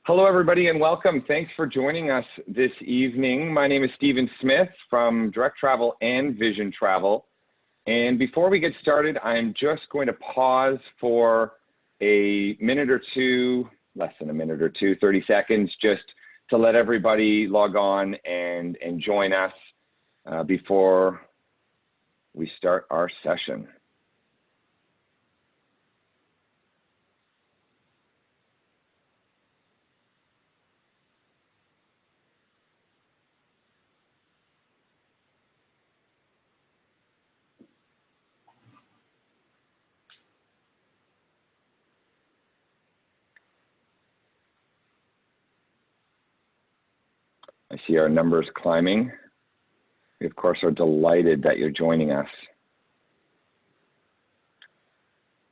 Hello, everybody, and welcome. Thanks for joining us this evening. My name is Stephen Smith from Direct Travel and Vision Travel. And before we get started, I'm just going to pause for a minute or two, less than a minute or two, 30 seconds, just to let everybody log on and join us before we start our session. I see our numbers climbing. We, of course, are delighted that you're joining us.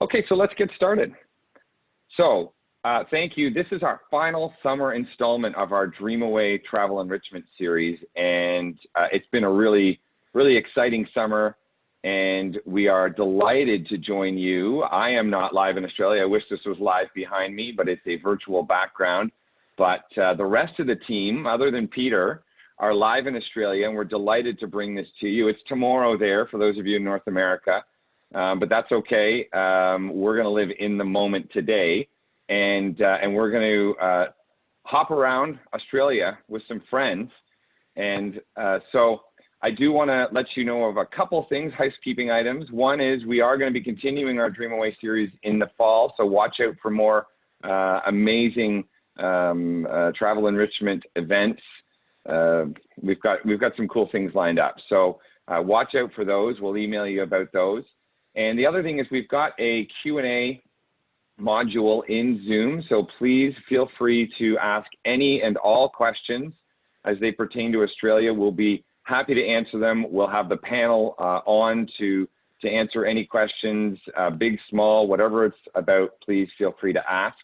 Okay, so let's get started. So thank you. This is our final summer installment of our Dream Away Travel Enrichment Series, and it's been a really exciting summer, and we are delighted to join you. I am not live in Australia. I wish this was live behind me, but it's a virtual background. But the rest of the team, other than Peter, are live in Australia, and we're delighted to bring this to you. It's tomorrow there for those of you in North America, but that's okay. We're going to live in the moment today, and we're going to hop around Australia with some friends. And so I do want to let you know of a couple things, housekeeping items. One is we are going to be continuing our Dream Away series in the fall, so watch out for more amazing travel enrichment events. We've got some cool things lined up, so watch out for those. We'll email you about those. And the other thing is we've got a Q&A module in Zoom, so please feel free to ask any and all questions as they pertain to Australia. We'll be happy to answer them. We'll have the panel on to answer any questions, big, small, whatever it's about. Please feel free to ask.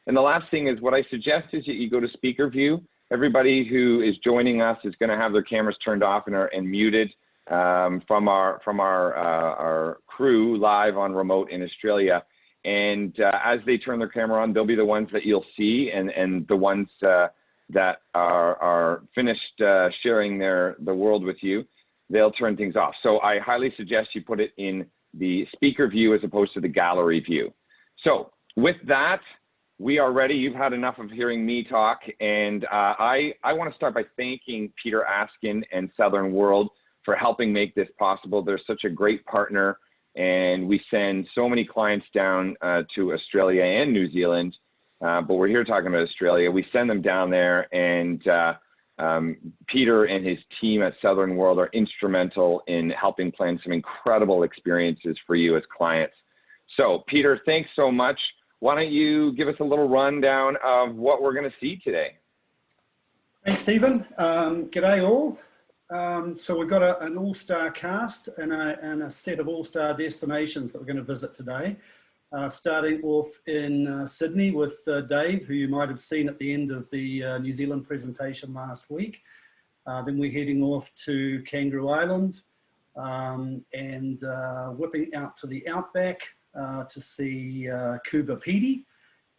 And the last thing is what I suggest is that you go to speaker view. Everybody who is joining us is going to have their cameras turned off and muted from our crew live on remote in Australia. And as they turn their camera on, they'll be the ones that you'll see, and the ones that are finished sharing the world with you, they'll turn things off. So I highly suggest you put it in the speaker view as opposed to the gallery view. So with that, we are ready. You've had enough of hearing me talk, and I want to start by thanking Peter Askin and Southern World for helping make this possible. They're such a great partner, and we send so many clients down to Australia and New Zealand, but we're here talking about Australia. We send them down there, and Peter and his team at Southern World are instrumental in helping plan some incredible experiences for you as clients. So Peter, thanks so much. Why don't you give us a little rundown of what we're going to see today? Thanks, Stephen. G'day all. So we've got an all-star cast and a set of all-star destinations that we're going to visit today. Starting off in Sydney with Dave, who you might have seen at the end of the New Zealand presentation last week. Then we're heading off to Kangaroo Island and whipping out to the outback to see Kuba Pedy,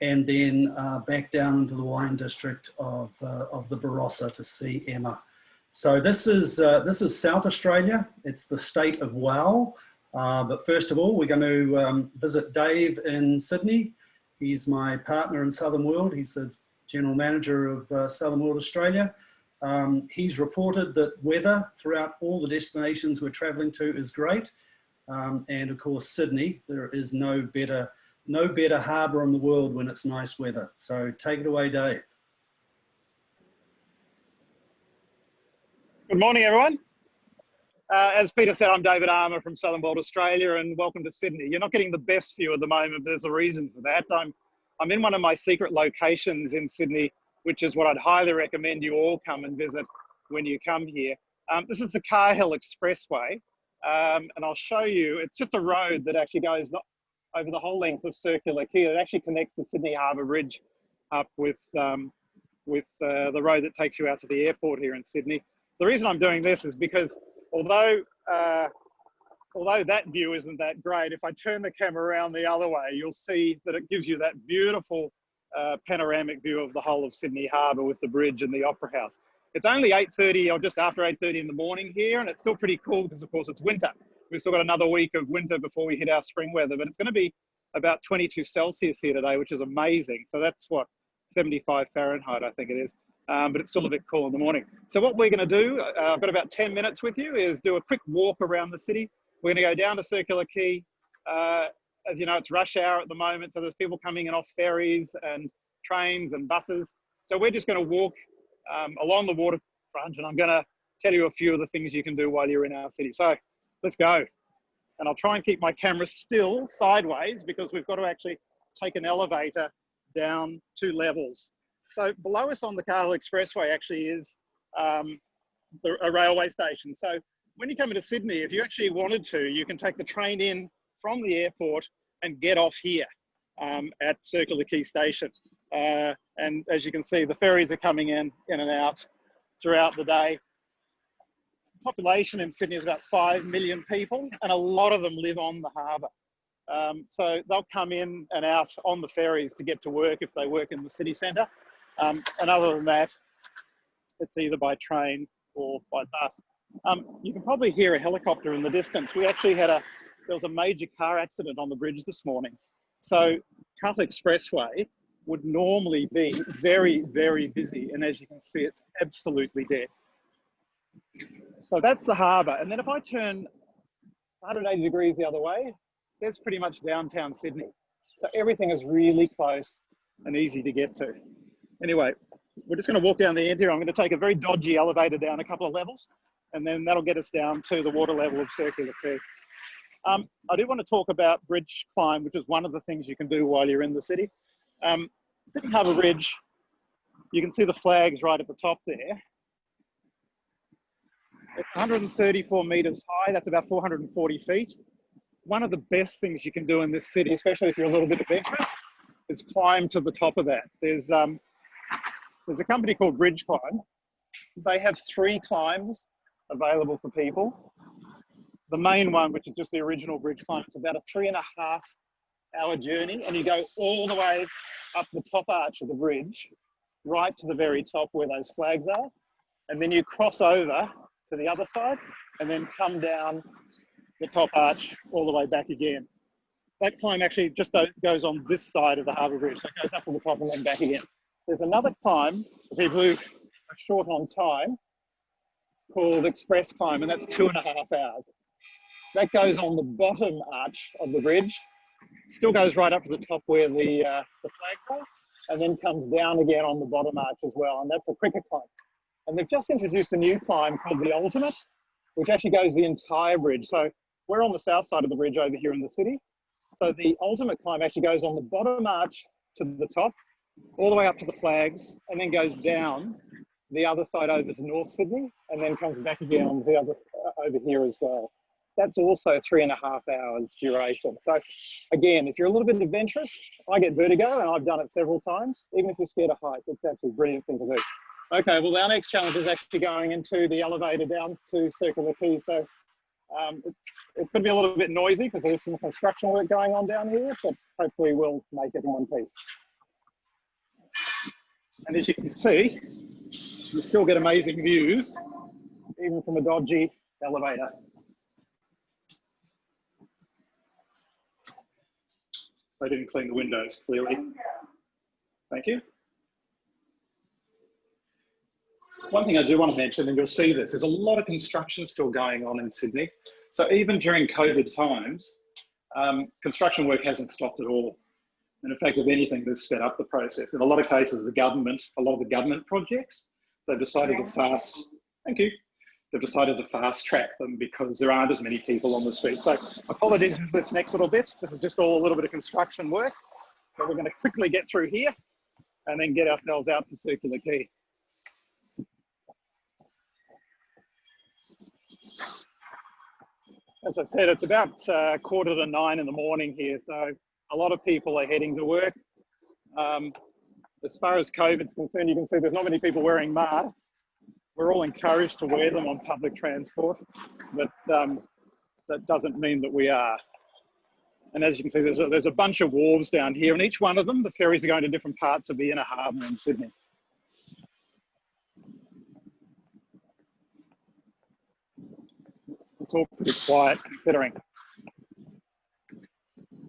and then back down into the wine district of the Barossa to see Emma. So this is South Australia. It's the state of Wow. But first of all, we're going to visit Dave in Sydney. He's my partner in Southern World. He's the general manager of Southern World Australia. He's reported that weather throughout all the destinations we're traveling to is great. And of course, Sydney, there is no better harbour in the world when it's nice weather. So take it away, Dave. Good morning, everyone. As Peter said, I'm David Armour from Southern World Australia, and welcome to Sydney. You're not getting the best view at the moment, but there's a reason for that. I'm in one of my secret locations in Sydney, which is what I'd highly recommend you all come and visit when you come here. This is the Cahill Expressway. And I'll show you, it's just a road that actually goes over the whole length of Circular Quay. It actually connects the Sydney Harbour Bridge up with the road that takes you out to the airport here in Sydney. The reason I'm doing this is because although that view isn't that great, if I turn the camera around the other way, you'll see that it gives you that beautiful panoramic view of the whole of Sydney Harbour with the bridge and the Opera House. It's only 8:30 or just after 8:30 in the morning here, and it's still pretty cool because, of course, it's winter. We've still got another week of winter before we hit our spring weather, but it's going to be about 22 Celsius here today, which is amazing. So that's what, 75 Fahrenheit, I think it is. But it's still a bit cool in the morning. So what we're going to do, I've got about 10 minutes with you, is do a quick walk around the city. We're going to go down to Circular Quay. As you know, it's rush hour at the moment, so there's people coming in off ferries and trains and buses. So we're just going to walk along the waterfront, and I'm going to tell you a few of the things you can do while you're in our city. So let's go. And I'll try and keep my camera still sideways because we've got to actually take an elevator down 2 levels. So below us on the Cahill Expressway actually is a railway station. So when you come into Sydney, if you actually wanted to, you can take the train in from the airport and get off here at Circular Quay Station. And as you can see, the ferries are coming in and out throughout the day. Population in Sydney is about 5 million people, and a lot of them live on the harbour. So they'll come in and out on the ferries to get to work if they work in the city centre. And other than that, it's either by train or by bus. You can probably hear a helicopter in the distance. We actually had there was a major car accident on the bridge this morning. So Cahill Expressway would normally be very, very busy. And as you can see, it's absolutely dead. So that's the harbour. And then if I turn 180 degrees the other way, there's pretty much downtown Sydney. So everything is really close and easy to get to. Anyway, we're just going to walk down the end here. I'm going to take a very dodgy elevator down a couple of levels, and then that'll get us down to the water level of Circular Quay. I do want to talk about bridge climb, which is one of the things you can do while you're in the city. Sydney Harbour Bridge, you can see the flags right at the top there. It's 134 metres high, that's about 440 feet. One of the best things you can do in this city, especially if you're a little bit adventurous, is climb to the top of that. There's a company called Bridge Climb. They have 3 climbs available for people. The main one, which is just the original bridge climb, is about a 3.5-hour journey, and you go all the way up the top arch of the bridge, right to the very top where those flags are, and then you cross over to the other side, and then come down the top arch all the way back again. That climb actually just goes on this side of the Harbour Bridge, so it goes up to the top and then back again. There's another climb for people who are short on time called Express Climb, and that's 2.5 hours. That goes on the bottom arch of the bridge, still goes right up to the top where the flags are, and then comes down again on the bottom arch as well, and that's a quicker climb. And they've just introduced a new climb called the Ultimate, which actually goes the entire bridge. So we're on the south side of the bridge over here in the city. So the Ultimate climb actually goes on the bottom arch to the top, all the way up to the flags, and then goes down the other side over to North Sydney, and then comes back again on the other over here as well. That's also 3.5 hours duration. So again, if you're a little bit adventurous, I get vertigo and I've done it several times. Even if you're scared of heights, it's actually a brilliant thing to do. Okay, well, our next challenge is actually going into the elevator down to Circular Quay. So it could be a little bit noisy because there's some construction work going on down here, but hopefully we'll make it in one piece. And as you can see, you still get amazing views, even from a dodgy elevator. I didn't clean the windows, clearly. Thank you. One thing I do want to mention, and you'll see this, there's a lot of construction still going on in Sydney. So even during COVID times, construction work hasn't stopped at all. And in fact, if anything, they've sped up the process. In a lot of cases, a lot of the government projects, they've decided to fast track them because there aren't as many people on the street. So apologies for this next little bit. This is just all a little bit of construction work, but we're going to quickly get through here and then get ourselves out to Circular Quay. As I said, it's about 8:45 in the morning here, so a lot of people are heading to work. As far as COVID's concerned, you can see there's not many people wearing masks. We're all encouraged to wear them on public transport, but that doesn't mean that we are. And as you can see, there's a bunch of wharves down here, and each one of them, the ferries are going to different parts of the inner harbour in Sydney. It's all pretty quiet considering.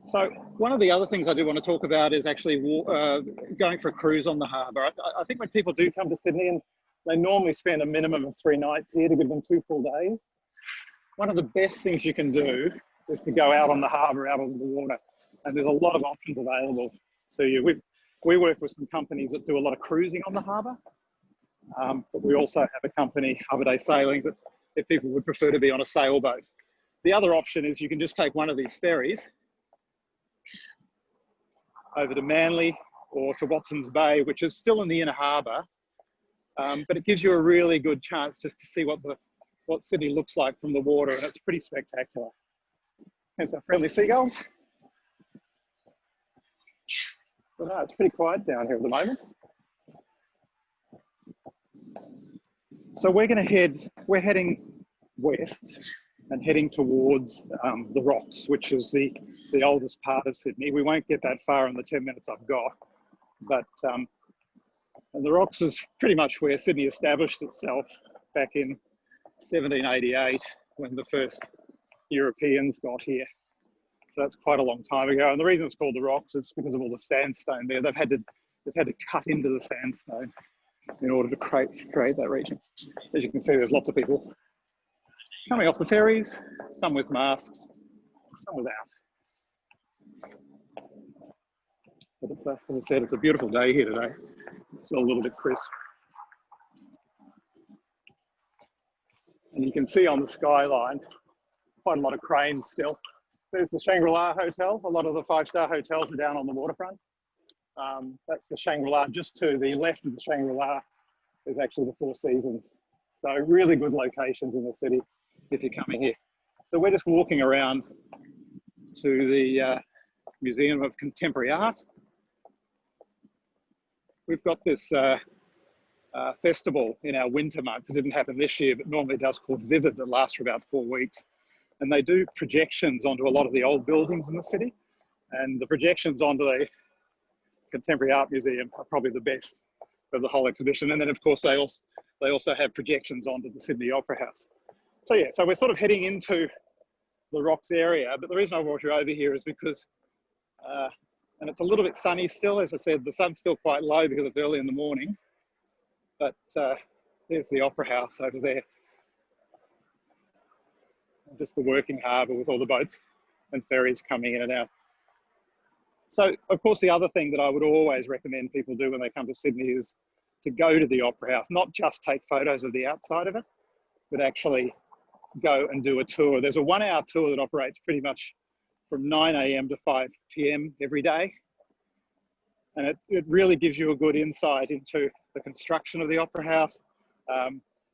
So one of the other things I do want to talk about is actually going for a cruise on the harbour. I think when people do come to Sydney, and they normally spend a minimum of 3 nights here to give them 2 full days, one of the best things you can do is to go out on the harbour, out on the water. And there's a lot of options available to you. We work with some companies that do a lot of cruising on the harbour, but we also have a company, Harbour Day Sailing, that if people would prefer to be on a sailboat. The other option is you can just take one of these ferries over to Manly or to Watson's Bay, which is still in the inner harbour, but it gives you a really good chance just to see what Sydney looks like from the water, and it's pretty spectacular. There's some friendly seagulls. But no, it's pretty quiet down here at the moment. So we're heading west and heading towards the Rocks, which is the oldest part of Sydney. We won't get that far in the 10 minutes I've got, but and the Rocks is pretty much where Sydney established itself back in 1788 when the first Europeans got here. So that's quite a long time ago. And the reason it's called the Rocks is because of all the sandstone there. They've had to cut into the sandstone in order to create that region. As you can see, there's lots of people coming off the ferries, some with masks, some without. But it's, as I said, it's a beautiful day here today. It's still a little bit crisp. And you can see on the skyline quite a lot of cranes still. There's the Shangri-La Hotel. A lot of the 5-star hotels are down on the waterfront. That's the Shangri-La. Just to the left of the Shangri-La is actually the Four Seasons. So really good locations in the city if you're coming here. So we're just walking around to the Museum of Contemporary Art. We've got this festival in our winter months. It didn't happen this year, but normally it does, called Vivid, that lasts for about 4 weeks. And they do projections onto a lot of the old buildings in the city. And the projections onto the Contemporary Art Museum are probably the best of the whole exhibition. And then of course they also have projections onto the Sydney Opera House. So yeah, so we're sort of heading into the Rocks area, but the reason I brought you over here is because, and it's a little bit sunny still, as I said, the sun's still quite low because it's early in the morning, but there's the Opera House over there. Just the working harbour with all the boats and ferries coming in and out. So, of course, the other thing that I would always recommend people do when they come to Sydney is to go to the Opera House, not just take photos of the outside of it, but actually go and do a tour. There's a 1-hour tour that operates pretty much from 9 AM to 5 PM every day. And it really gives you a good insight into the construction of the Opera House.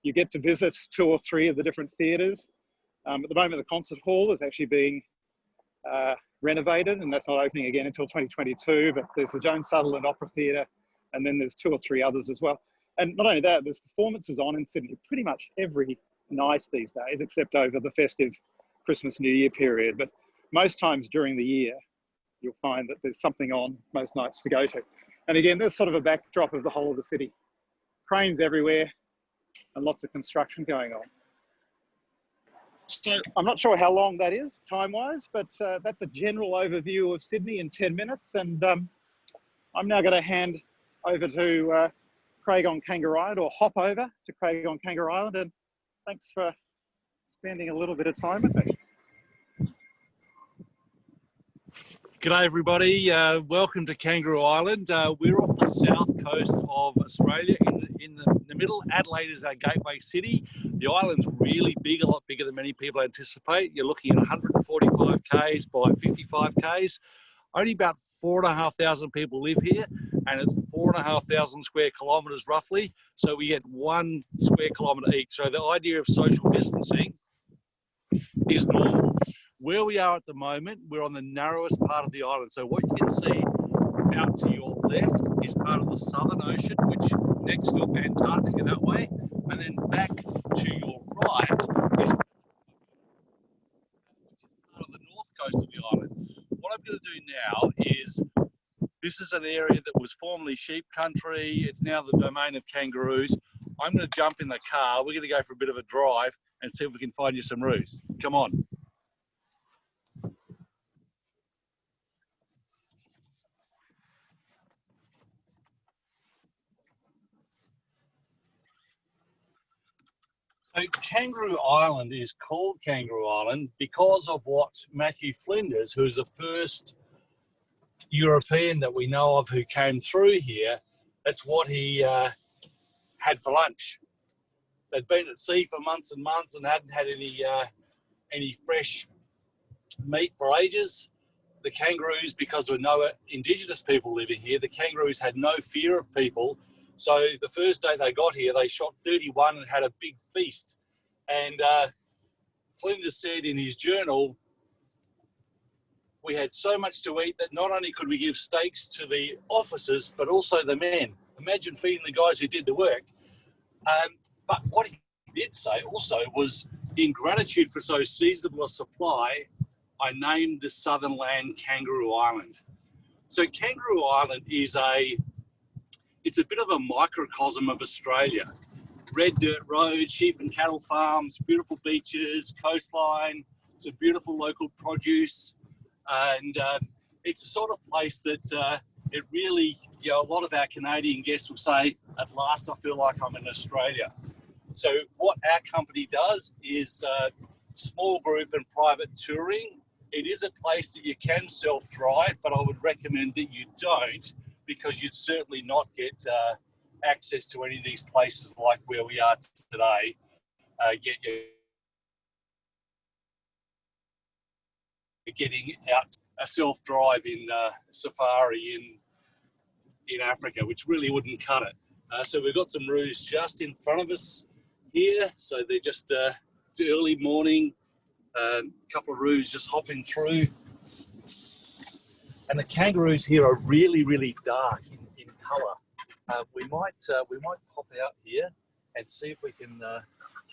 You get to visit 2 or 3 of the different theatres. At the moment, the concert hall is actually being renovated, and that's not opening again until 2022, but there's the Joan Sutherland Opera Theatre, and then there's 2 or 3 others as well. And not only that, there's performances on in Sydney pretty much every night these days, except over the festive Christmas, New Year period. But most times during the year, you'll find that there's something on most nights to go to. And again, there's sort of a backdrop of the whole of the city. Cranes everywhere and lots of construction going on. So I'm not sure how long that is time-wise, but that's a general overview of Sydney in 10 minutes. And I'm now going to hand over to Craig on Kangaroo Island, or hop over to Craig on Kangaroo Island. And thanks for spending a little bit of time with me. G'day everybody, welcome to Kangaroo Island. We're off the south coast of Australia in the middle. Adelaide is our gateway city. The island's really big, a lot bigger than many people anticipate. You're looking at 145 k's by 55 k's. Only about 4,500 people live here, and it's 4,500 square kilometres roughly. So we get 1 square kilometre each. So the idea of social distancing is normal. Where we are at the moment, we're on the narrowest part of the island. So what you can see out to your left is part of the Southern Ocean, which next to Antarctica that way. And then back to your right is part of the north coast of the island. is this is an area that was formerly sheep country. It's now the domain of kangaroos. I'm going to jump in the car. We're going to go for a bit of a drive and see if we can find you some roos. Come on. So Kangaroo Island is called Kangaroo Island because of what Matthew Flinders, who is the first European that we know of who came through here, that's what he had for lunch. They'd been at sea for months and months and hadn't had any fresh meat for ages. The kangaroos, because there were no indigenous people living here, the kangaroos had no fear of people. So the first day they got here, they shot 31 and had a big feast. And Flinders said in his journal, we had so much to eat that not only could we give steaks to the officers, but also the men. Imagine feeding the guys who did the work. But what he did say also was, in gratitude for so seasonable a supply, I named the southern land Kangaroo Island. So Kangaroo Island is it's a bit of a microcosm of Australia. Red dirt roads, sheep and cattle farms, beautiful beaches, coastline, some beautiful local produce. And it's a sort of place that it really, you know, a lot of our Canadian guests will say, at last I feel like I'm in Australia. So what our company does is small group and private touring. It is a place that you can self-drive, but I would recommend that you don't, because you'd certainly not get access to any of these places like where we are today. Getting out a self-drive in safari in Africa, which really wouldn't cut it. So we've got some roos just in front of us here. So they're just it's early morning, a couple of roos just hopping through. And the kangaroos here are really, really dark in colour. We might pop out here and see if we can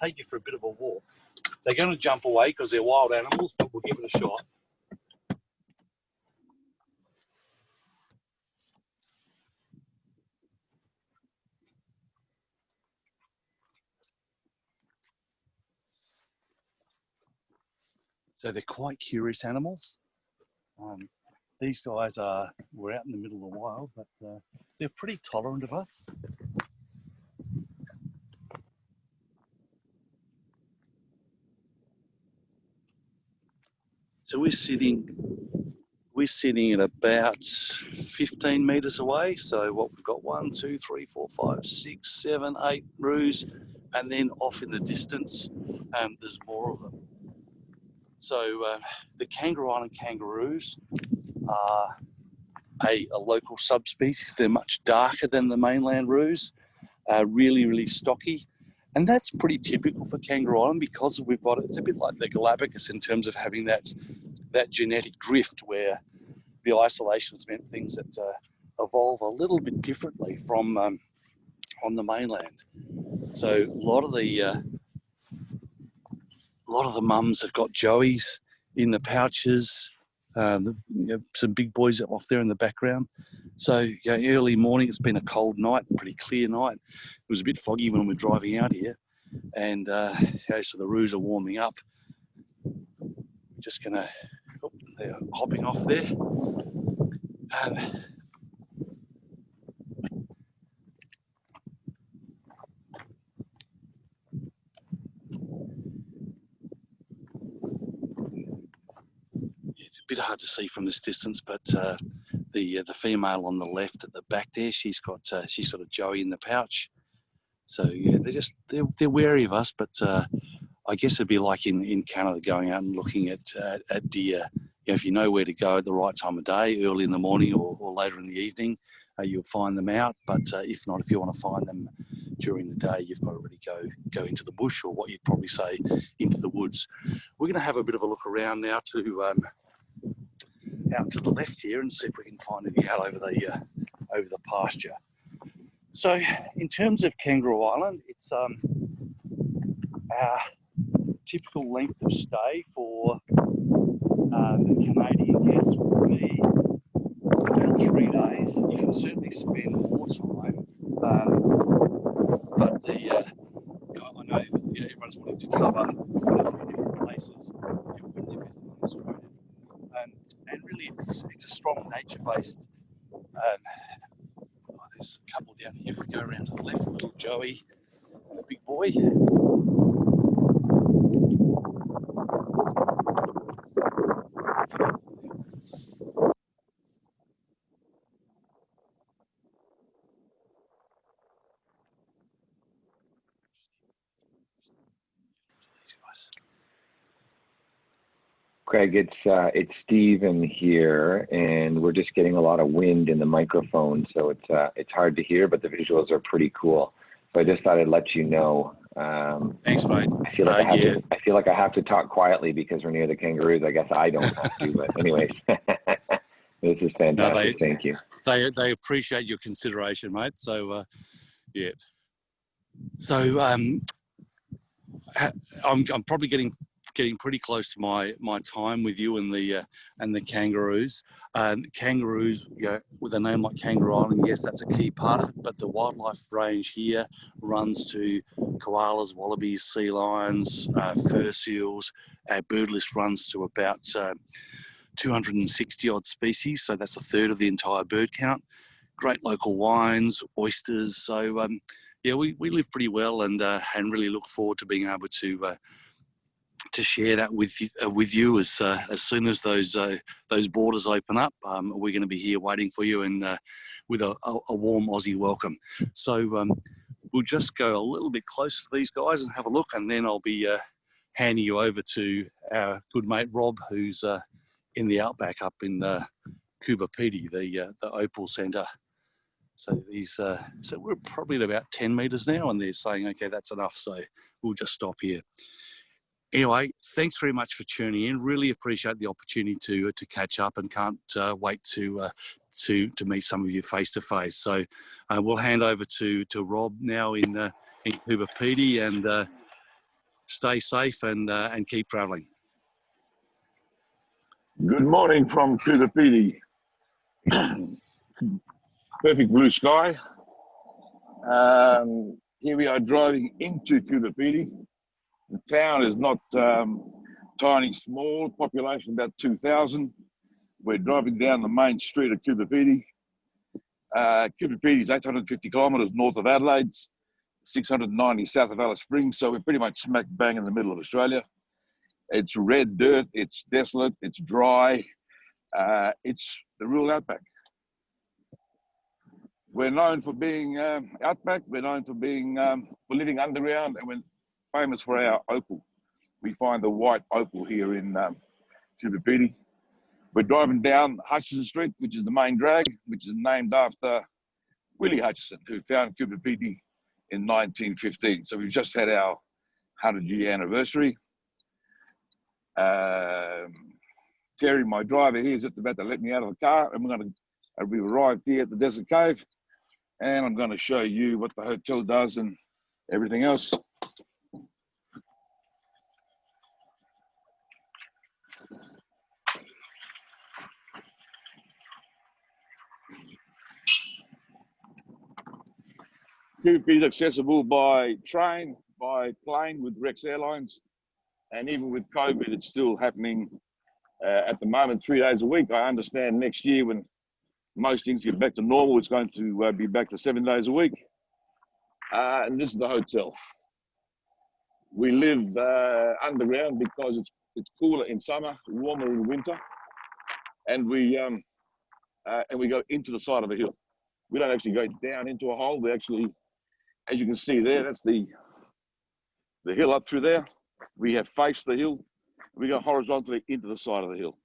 take you for a bit of a walk. They're going to jump away because they're wild animals, but we'll give it a shot. So they're quite curious animals. These guys were out in the middle of the wild, but they're pretty tolerant of us. So we're sitting at about 15 metres away. So what we've got 1, 2, 3, 4, 5, 6, 7, 8 roos, and then off in the distance, there's more of them. So the Kangaroo Island kangaroos are a local subspecies. They're much darker than the mainland roos, really, really stocky. And that's pretty typical for Kangaroo Island because we've got, it's a bit like the Galapagos in terms of having that genetic drift where the isolations meant things that evolve a little bit differently from on the mainland. So a lot of the mums have got joeys in the pouches. Some big boys off there in the background. So early morning, it's been a cold night, pretty clear night. It was a bit foggy when we were driving out here, and so the roos are warming up. Just gonna, they're hopping off there. It's a bit hard to see from this distance, but the female on the left at the back there, she's got a joey in the pouch. So yeah, they're wary of us, but I guess it'd be like in Canada going out and looking at deer. If you know where to go at the right time of day, early in the morning or later in the evening, you'll find them out. But if not, if you want to find them during the day, you've got to really go into the bush, or what you'd probably say into the woods. We're going to have a bit of a look around now to out to the left here and see if we can find any out over the pasture. So in terms of Kangaroo Island, it's our typical length of stay for the Canadian guests would be around 3 days. You can certainly spend more time, but I know everyone's wanting to cover different places when they're visiting Australia, and really it's a strong nature-based. There's a couple down here. If we go around to the left, little Joey and a big boy. Craig, it's Stephen here, and we're just getting a lot of wind in the microphone, so it's hard to hear, but the visuals are pretty cool. So I just thought I'd let you know. Thanks, mate. I feel like I have to talk quietly because we're near the kangaroos. I guess I don't have to, but anyways, this is fantastic. Thank you. They appreciate your consideration, mate. So yeah. So I'm probably getting pretty close to my time with you and the kangaroos. Kangaroos, with a name like Kangaroo Island, yes, that's a key part of it. But the wildlife range here runs to koalas, wallabies, sea lions, fur seals. Our bird list runs to about 260 odd species, so that's a third of the entire bird count. Great local wines, oysters. So we live pretty well, and really look forward to being able to share that with you as soon as those borders open up. We're going to be here waiting for you, and with a warm Aussie welcome. So we'll just go a little bit closer to these guys and have a look, and then I'll be handing you over to our good mate Rob, who's in the outback up in Coober Pedy, the Opal Centre. So so we're probably at about 10 metres now, and they're saying, okay, that's enough. So we'll just stop here. Anyway, thanks very much for tuning in. Really appreciate the opportunity to catch up, and can't wait to meet some of you face to face. So we'll hand over to Rob now in Coober Pedy, and stay safe and keep travelling. Good morning from Coober Pedy. Perfect blue sky. Here we are driving into Coober Pedy. The town is not tiny, small, population about 2,000. We're driving down the main street of Coober Pedy. Coober Pedy is 850 kilometres north of Adelaide, 690 south of Alice Springs, so we're pretty much smack bang in the middle of Australia. It's red dirt, it's desolate, it's dry, it's the rural outback. We're known for being outback, we're known for being for living underground, and we're famous for our opal. We find the white opal here in Coober Pedy. We're driving down Hutchison Street, which is the main drag, which is named after Willie Hutchison, who found Coober Pedy in 1915. So we've just had our 100-year anniversary. Terry, my driver here, is just about to let me out of the car, and we arrived here at the Desert Cave, and I'm going to show you what the hotel does and everything else. Coober Pedy is accessible by train, by plane with Rex Airlines, and even with COVID, it's still happening at the moment 3 days a week. I understand next year, when most things get back to normal, it's going to be back to 7 days a week. And this is the hotel. We live underground because it's cooler in summer, warmer in winter, and we go into the side of a hill. We don't actually go down into a hole. We actually, as you can see there, that's the hill up through there. We have faced the hill. We go horizontally into the side of the hill.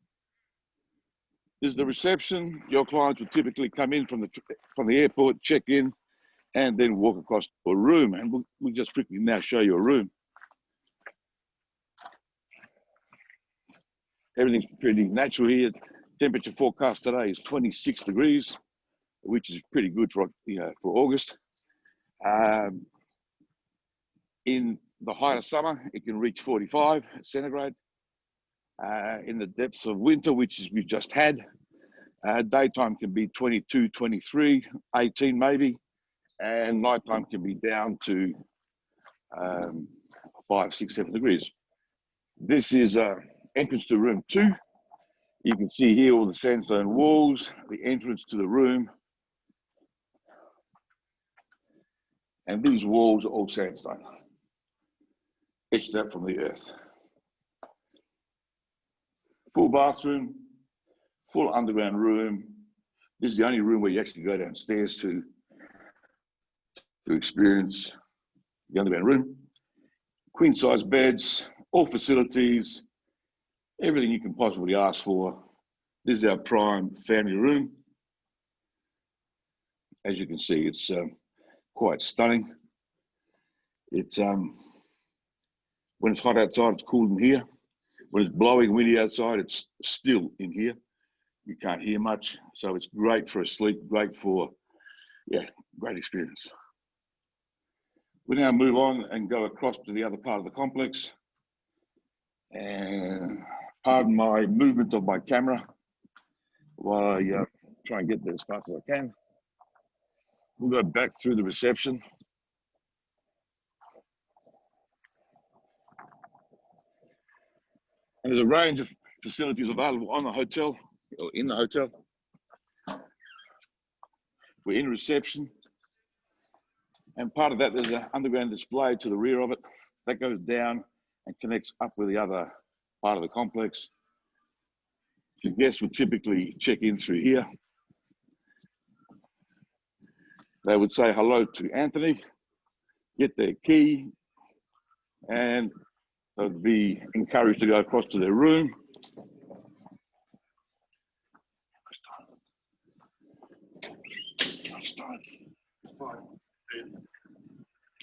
This is the reception. Your clients would typically come in from the airport, check in, and then walk across to a room. And we'll just quickly now show you a room. Everything's pretty natural here. Temperature forecast today is 26 degrees, which is pretty good for August. In the height of summer, it can reach 45 centigrade. In the depths of winter, which we've just had, Daytime can be 22, 23, 18 maybe, and nighttime can be down to 5, 6, 7 degrees. This is entrance to room 2. You can see here all the sandstone walls, the entrance to the room. And these walls are all sandstone, etched out from the earth. Full bathroom, full underground room. This is the only room where you actually go downstairs to experience the underground room. Queen size beds, all facilities, everything you can possibly ask for. This is our prime family room. As you can see, it's quite stunning. It's when it's hot outside, it's cool in here. When it's blowing windy outside, it's still in here. You can't hear much, so it's great for a sleep, great for, yeah, great experience. We now move on and go across to the other part of the complex. And pardon my movement of my camera while I try and get there as fast as I can. We'll go back through the reception. And there's a range of facilities available on the hotel, or in the hotel. We're in reception. And part of that, there's an underground display to the rear of it. That goes down and connects up with the other part of the complex. Your guests would typically check in through here. They would say hello to Anthony, get their key, and they'd be encouraged to go across to their room.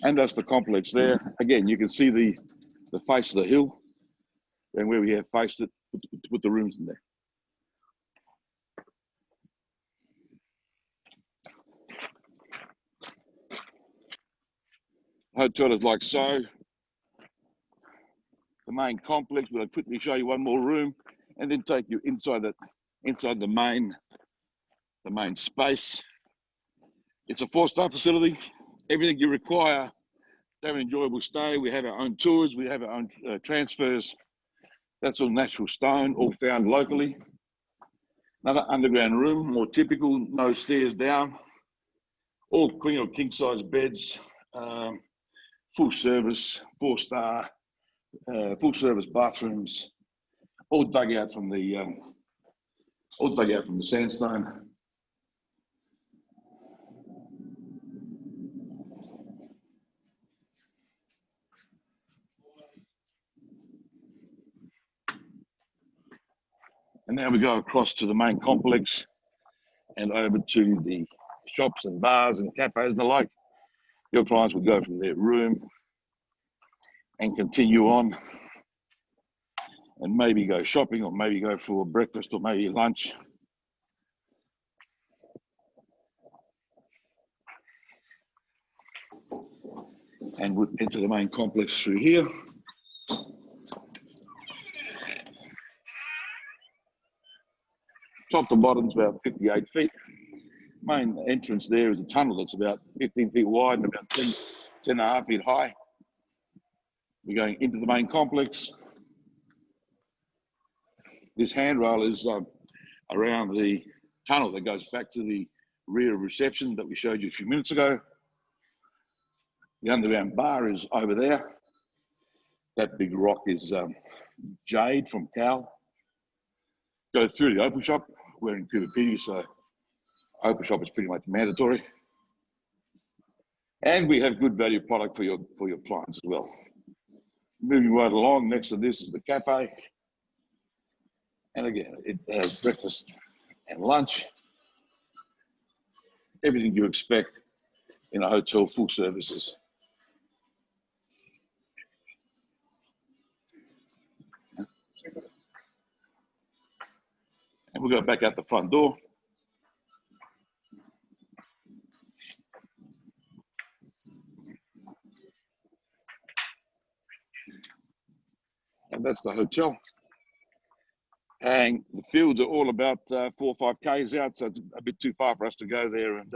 And that's the complex there. Again, you can see the face of the hill and where we have faced it to put the rooms in there. Hotel is like so. The main complex, we'll quickly show you one more room and then take you inside the main space. It's a 4-star facility. Everything you require to have an enjoyable stay. We have our own tours, we have our own transfers. That's all natural stone, all found locally. Another underground room, more typical, no stairs down. All queen or king size beds, full service, 4-star, full service bathrooms, all dug out from the sandstone. And now we go across to the main complex and over to the shops and bars and cafes and the like. Your clients would go from their room and continue on and maybe go shopping or maybe go for breakfast or maybe lunch. And would enter the main complex through here. Top to bottom is about 58 feet. Main entrance there is a tunnel that's about 15 feet wide and about 10 and a half feet high. We're going into the main complex. This handrail is around the tunnel that goes back to the rear of reception that we showed you a few minutes ago. The underground bar is over there. That big rock is jade from Cal. Go through the open shop. We're in Cooper, so open shop is pretty much mandatory. And we have good value product for your clients as well. Moving right along, next to this is the cafe. And again, it has breakfast and lunch. Everything you expect in a hotel, full services. And we'll go back out the front door. And that's the hotel. And the fields are all about 4 or 5 k's out, so it's a bit too far for us to go there and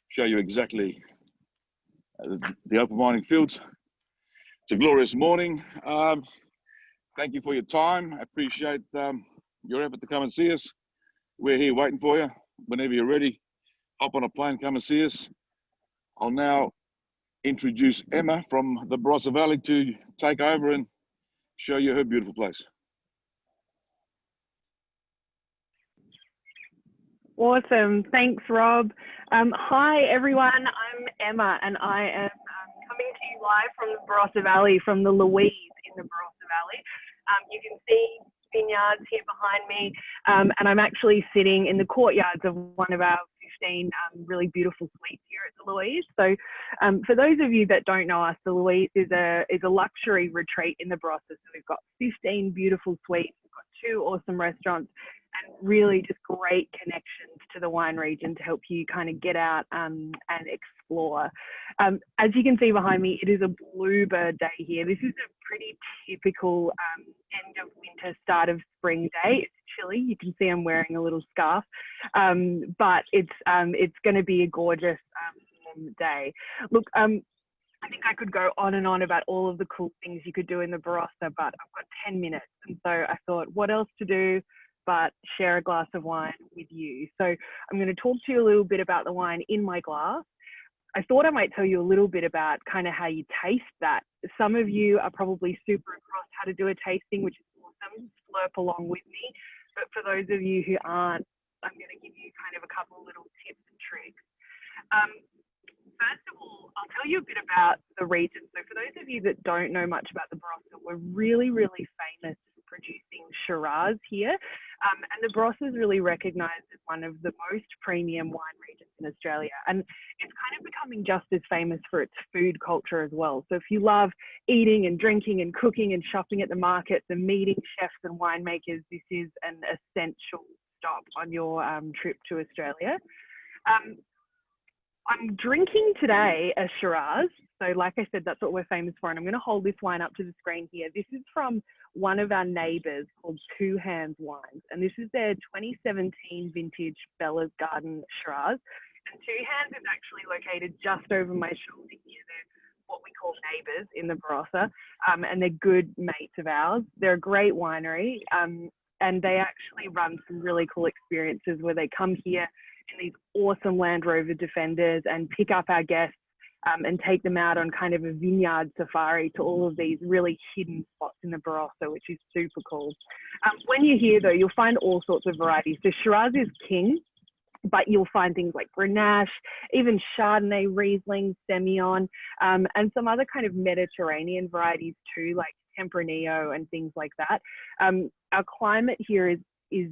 show you exactly the open mining fields. It's a glorious morning. Thank you for your time. I appreciate your effort to come and see us. We're here waiting for you. Whenever you're ready, hop on a plane, come and see us. I'll now introduce Emma from the Barossa Valley to take over and show you her beautiful place. Awesome. Thanks, Rob. Hi, everyone. I'm Emma, and I am coming to you live from the Barossa Valley, from the Louise in the Barossa Valley. You can see vineyards here behind me, and I'm actually sitting in the courtyards of one of our 15 really beautiful suites here at the Louise. So for those of you that don't know us, the Louise is a luxury retreat in the Barossa. So we've got 15 beautiful suites, we've got 2 awesome restaurants, and really just great connections to the wine region to help you kind of get out and explore. As you can see behind me, it is a bluebird day here. This is a pretty typical end of winter, start of spring day. It's chilly. You can see I'm wearing a little scarf, but it's going to be a gorgeous day. Look, I think I could go on and on about all of the cool things you could do in the Barossa, but I've got 10 minutes. And so I thought, what else to do but share a glass of wine with you. So I'm going to talk to you a little bit about the wine in my glass. I thought I might tell you a little bit about kind of how you taste that. Some of you are probably super across how to do a tasting, which is awesome. Slurp along with me. But for those of you who aren't, I'm going to give you kind of a couple of little tips and tricks. First of all, I'll tell you a bit about the region. So for those of you that don't know much about the Barossa, we're really, really famous for producing Shiraz here. And the Barossa is really recognised as one of the most premium wine regions in Australia. And it's kind of becoming just as famous for its food culture as well. So if you love eating and drinking and cooking and shopping at the markets and meeting chefs and winemakers, this is an essential stop on your trip to Australia. I'm drinking today a Shiraz. So like I said, that's what we're famous for. And I'm going to hold this wine up to the screen here. This is from one of our neighbours called Two Hands Wines. And this is their 2017 vintage Bella's Garden Shiraz. And Two Hands is actually located just over my shoulder here. They're what we call neighbours in the Barossa. And they're good mates of ours. They're a great winery. And they actually run some really cool experiences where they come here in these awesome Land Rover Defenders and pick up our guests and take them out on kind of a vineyard safari to all of these really hidden spots in the Barossa, which is super cool. When you're here though, you'll find all sorts of varieties. So Shiraz is king, but you'll find things like Grenache, even Chardonnay, Riesling, Semillon, and some other kind of Mediterranean varieties too, like Tempranillo and things like that. Our climate here is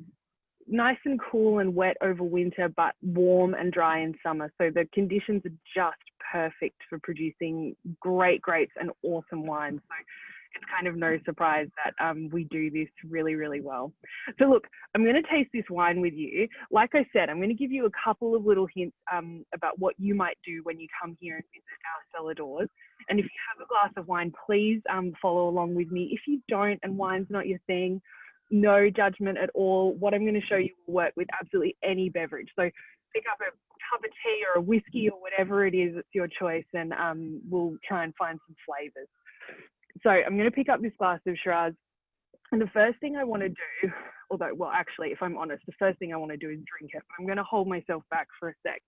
nice and cool and wet over winter, but warm and dry in summer. So the conditions are just perfect for producing great grapes and awesome wines. So it's kind of no surprise that we do this really, really well. So look, I'm going to taste this wine with you. Like I said, I'm going to give you a couple of little hints about what you might do when you come here and visit our cellar doors. And if you have a glass of wine, please follow along with me. If you don't and wine's not your thing, no judgment at all. What I'm going to show you will work with absolutely any beverage. So pick up a cup of tea or a whiskey or whatever it is, it's your choice, and we'll try and find some flavors. So I'm going to pick up this glass of Shiraz, and the first thing I want to do, although, well, actually, if I'm honest, the first thing I want to do is drink it. I'm going to hold myself back for a sec,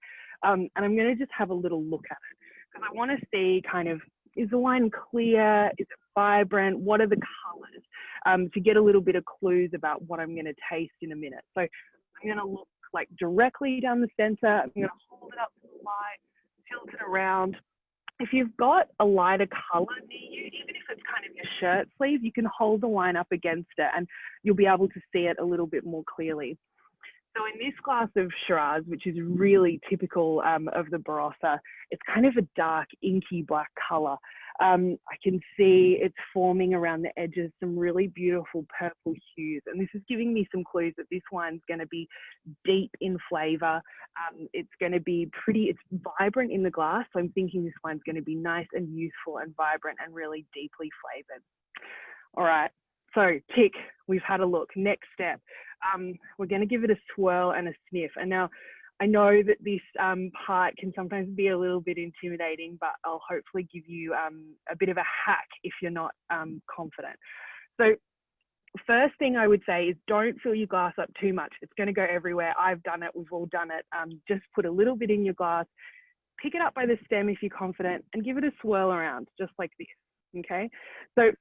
and I'm going to just have a little look at it, because I want to see kind of, is the wine clear? Is it vibrant? What are the colors? To get a little bit of clues about what I'm going to taste in a minute. So I'm going to look like directly down the center. I'm going to hold it up to the light, tilt it around. If you've got a lighter color near you, even if it's kind of your shirt sleeve, you can hold the wine up against it and you'll be able to see it a little bit more clearly. So in this glass of Shiraz, which is really typical of the Barossa, it's kind of a dark, inky black color. I can see it's forming around the edges some really beautiful purple hues. And this is giving me some clues that this wine's going to be deep in flavor. It's going to be it's vibrant in the glass. So I'm thinking this wine's going to be nice and youthful and vibrant and really deeply flavored. All right, So tick, we've had a look. Next step, we're going to give it a swirl and a sniff. And now I know that this part can sometimes be a little bit intimidating, but I'll hopefully give you a bit of a hack if you're not confident. So first thing I would say is don't fill your glass up too much. It's going to go everywhere. I've done it. We've all done it. Just put a little bit in your glass, pick it up by the stem if you're confident, and give it a swirl around just like this. Okay. So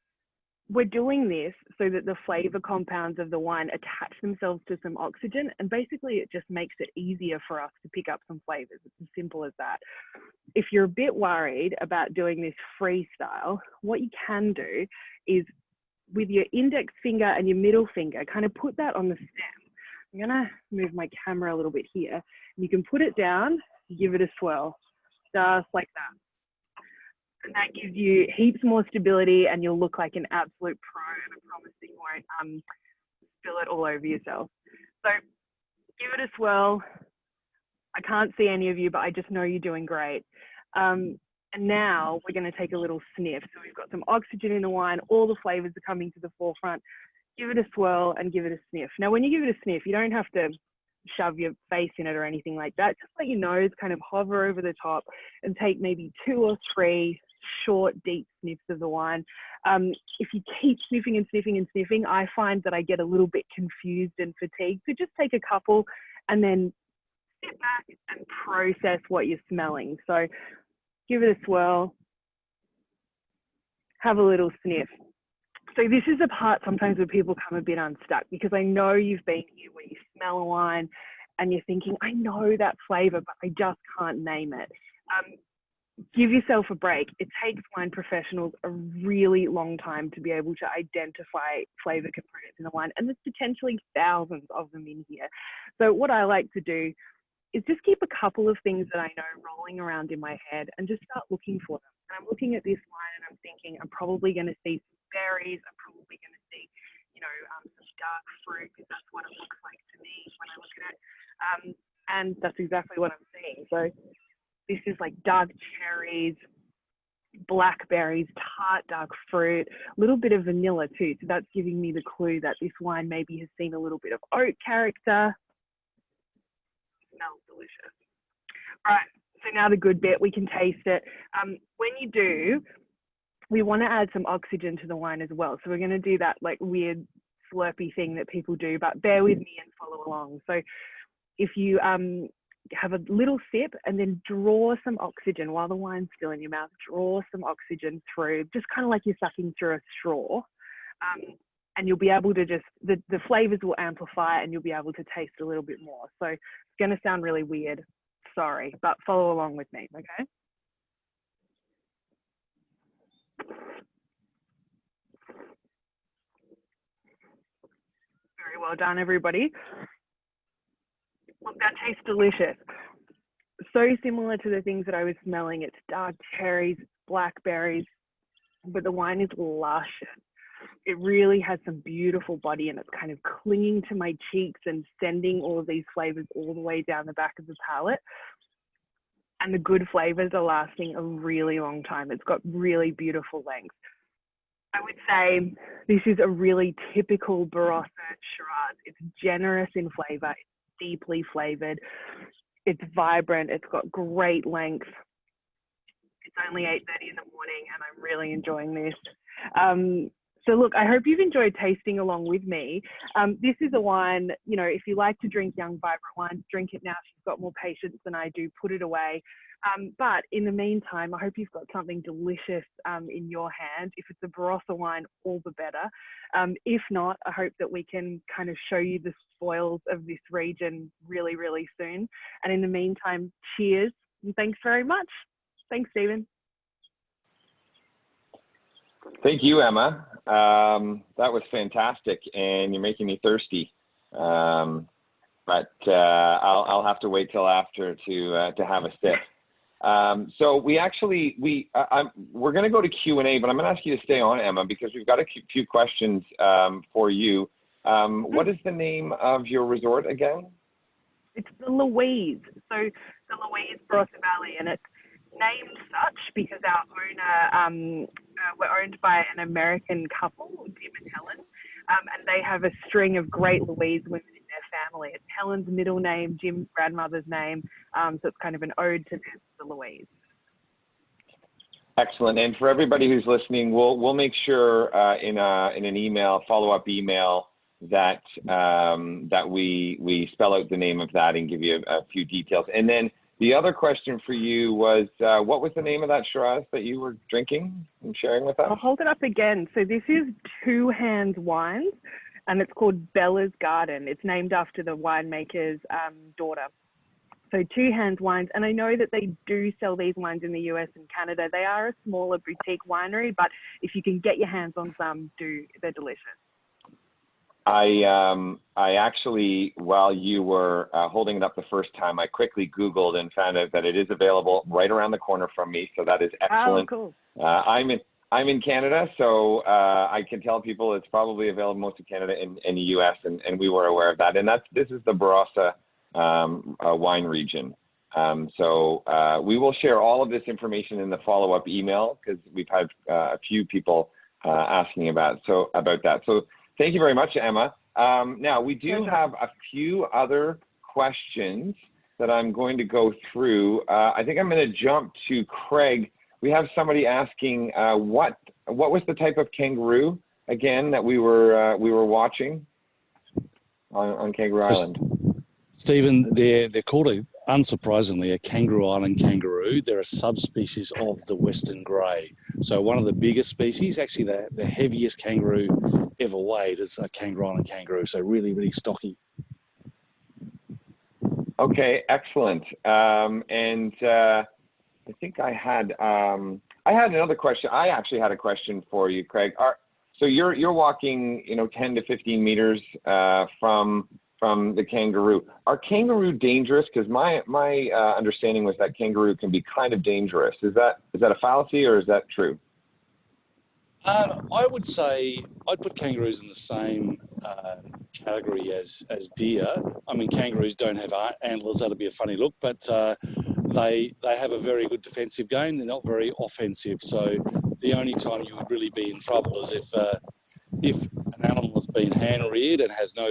we're doing this so that the flavor compounds of the wine attach themselves to some oxygen, and basically it just makes it easier for us to pick up some flavors. It's as simple as that. If you're a bit worried about doing this freestyle, what you can do is with your index finger and your middle finger, kind of put that on the stem. I'm gonna move my camera a little bit here. You can put it down, give it a swirl, just like that. And that gives you heaps more stability, and you'll look like an absolute pro, and I promise that you won't spill it all over yourself. So give it a swirl. I can't see any of you, but I just know you're doing great. And now we're going to take a little sniff. So we've got some oxygen in the wine. All the flavors are coming to the forefront. Give it a swirl and give it a sniff. Now, when you give it a sniff, you don't have to shove your face in it or anything like that. Just let your nose kind of hover over the top and take maybe 2 or 3 short, deep sniffs of the wine. If you keep sniffing and sniffing and sniffing, I find that I get a little bit confused and fatigued. So just take a couple and then sit back and process what you're smelling. So give it a swirl, have a little sniff. So this is the part sometimes where people come a bit unstuck, because I know you've been here where you smell a wine and you're thinking, I know that flavor, but I just can't name it. Give yourself a break. It takes wine professionals a really long time to be able to identify flavor components in the wine, and there's potentially thousands of them in here. So what I like to do is just keep a couple of things that I know rolling around in my head and just start looking for them. And I'm looking at this wine and I'm thinking, I'm probably going to see some berries. I'm probably going to see, you know, some dark fruit, because that's what it looks like to me when I look at it. And that's exactly what I'm seeing. So this is like dark cherries, blackberries, tart dark fruit, a little bit of vanilla too. So that's giving me the clue that this wine maybe has seen a little bit of oak character. Smells delicious. All right, so now the good bit, we can taste it. When you do, we want to add some oxygen to the wine as well. So we're going to do that like weird slurpy thing that people do, but bear with me and follow along. So if you have a little sip and then draw some oxygen while the wine's still in your mouth, draw some oxygen through, just kind of like you're sucking through a straw. And you'll be able to just, the flavors will amplify and you'll be able to taste a little bit more. So it's going to sound really weird, sorry, but follow along with me, okay? Very well done, everybody. Look, that tastes delicious. So similar to the things that I was smelling. It's dark cherries, blackberries, but the wine is luscious. It really has some beautiful body, and it's kind of clinging to my cheeks and sending all of these flavors all the way down the back of the palate. And the good flavors are lasting a really long time. It's got really beautiful length. I would say this is a really typical Barossa Shiraz. It's generous in flavor, it's deeply flavored, it's vibrant, it's got great length. It's only 8:30 in the morning and I'm really enjoying this. So look, I hope you've enjoyed tasting along with me. This is a wine, you know, if you like to drink young, vibrant wines, drink it now. If you've got more patience than I do, put it away. But in the meantime, I hope you've got something delicious in your hand. If it's a Barossa wine, all the better. If not, I hope that we can kind of show you the spoils of this region really, really soon. And in the meantime, cheers and thanks very much. Thanks, Stephen. Thank you, Emma. That was fantastic, and you're making me thirsty. But I'll have to wait till after to have a sip. So we're going to go to Q&A, but I'm going to ask you to stay on, Emma, because we've got a few questions for you. What is the name of your resort again? It's the Louise. So the Louise Barossa Valley, and it's named such because our owner, we're owned by an American couple, Jim and Helen, and they have a string of great Louise women in their family. It's Helen's middle name, Jim's grandmother's name, so it's kind of an ode to the Louise. Excellent. And for everybody who's listening, we'll make sure in an email, follow-up email, that that we spell out the name of that and give you a few details. And then the other question for you was, what was the name of that Shiraz that you were drinking and sharing with us? I'll hold it up again. So this is Two Hands Wines, and it's called Bella's Garden. It's named after the winemaker's daughter. So Two Hands Wines, and I know that they do sell these wines in the US and Canada. They are a smaller boutique winery, but if you can get your hands on some, they're delicious. I actually, while you were holding it up the first time, I quickly Googled and found out that it is available right around the corner from me. So that is excellent. Oh, cool. I'm in Canada, so I can tell people it's probably available in most of Canada and the US, and we were aware of that. And this is the Barossa wine region. So we will share all of this information in the follow-up email, because we've had a few people asking about that. So thank you very much, Emma. Now, we do have a few other questions that I'm going to go through. I think I'm going to jump to Craig. We have somebody asking, what was the type of kangaroo again that we were watching on Kangaroo Island? Stephen, they're called, unsurprisingly, a Kangaroo Island kangaroo. They're a subspecies of the Western grey. So one of the biggest species, actually the heaviest kangaroo ever weighed, is a Kangaroo Island kangaroo. So really, really stocky. Okay, excellent. And I think I had another question. I actually had a question for you, Craig. So you're walking, 10 to 15 meters from the kangaroo. Are kangaroo dangerous? Because my understanding was that kangaroo can be kind of dangerous. Is that a fallacy, or is that true? I would say I'd put kangaroos in the same category as deer. I mean, kangaroos don't have antlers. That'd be a funny look, but they have a very good defensive game. They're not very offensive. So the only time you would really be in trouble is if an animal has been hand-reared and has no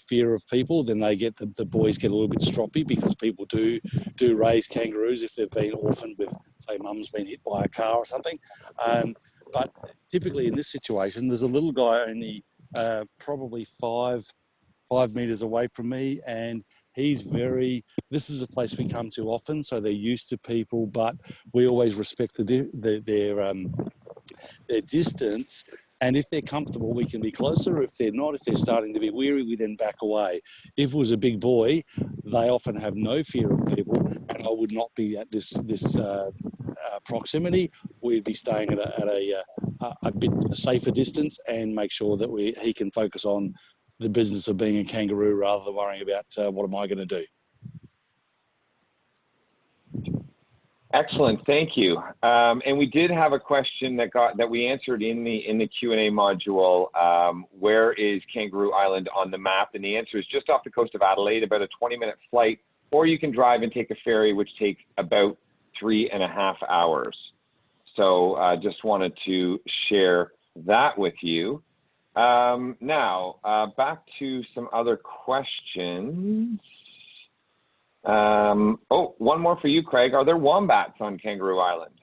fear of people, then the boys get a little bit stroppy, because people do raise kangaroos if they've been orphaned with, say, mum's been hit by a car or something. But typically in this situation, there's a little guy only probably five meters away from me, and this is a place we come to often, so they're used to people, but we always respect their distance. And if they're comfortable, we can be closer. If they're not, if they're starting to be weary, we then back away. If it was a big boy, they often have no fear of people, and I would not be at this proximity. We'd be staying at a bit safer distance and make sure that he can focus on the business of being a kangaroo rather than worrying about what am I going to do. Excellent, thank you. And we did have a question that we answered in the Q&A module. Where is Kangaroo Island on the map? And the answer is just off the coast of Adelaide, about a 20-minute flight, or you can drive and take a ferry, which takes about 3.5 hours. So just wanted to share that with you. Now, back to some other questions. One more for you, Craig. Are there wombats on Kangaroo Island?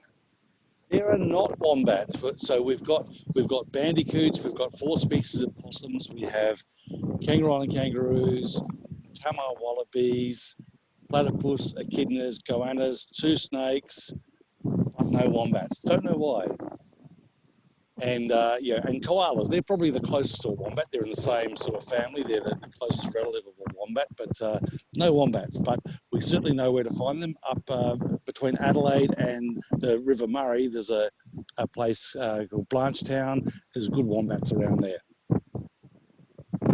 There are not wombats. So we've got bandicoots. We've got 4 species of possums. We have Kangaroo Island kangaroos, Tamar wallabies, platypus, echidnas, goannas, 2 snakes, but no wombats. Don't know why. And and koalas, they're probably the closest to a wombat. They're in the same sort of family. They're the closest relative of a wombat, but no wombats. But we certainly know where to find them. Up between Adelaide and the River Murray, there's a place called Blanchetown. There's good wombats around there.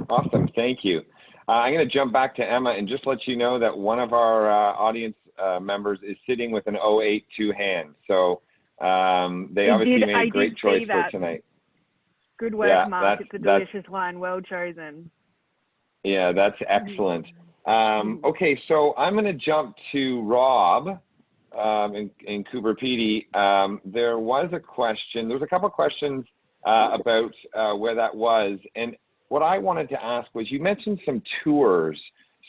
Awesome, thank you. I'm going to jump back to Emma and just let you know that one of our audience members is sitting with an 08 two-hand. So they obviously made a great choice for tonight. Good work, Mark. It's a delicious wine. Well chosen. Yeah, that's excellent. Okay, so I'm going to jump to Rob in Cooper Pedy. There was a couple of questions about where that was. And what I wanted to ask was, you mentioned some tours.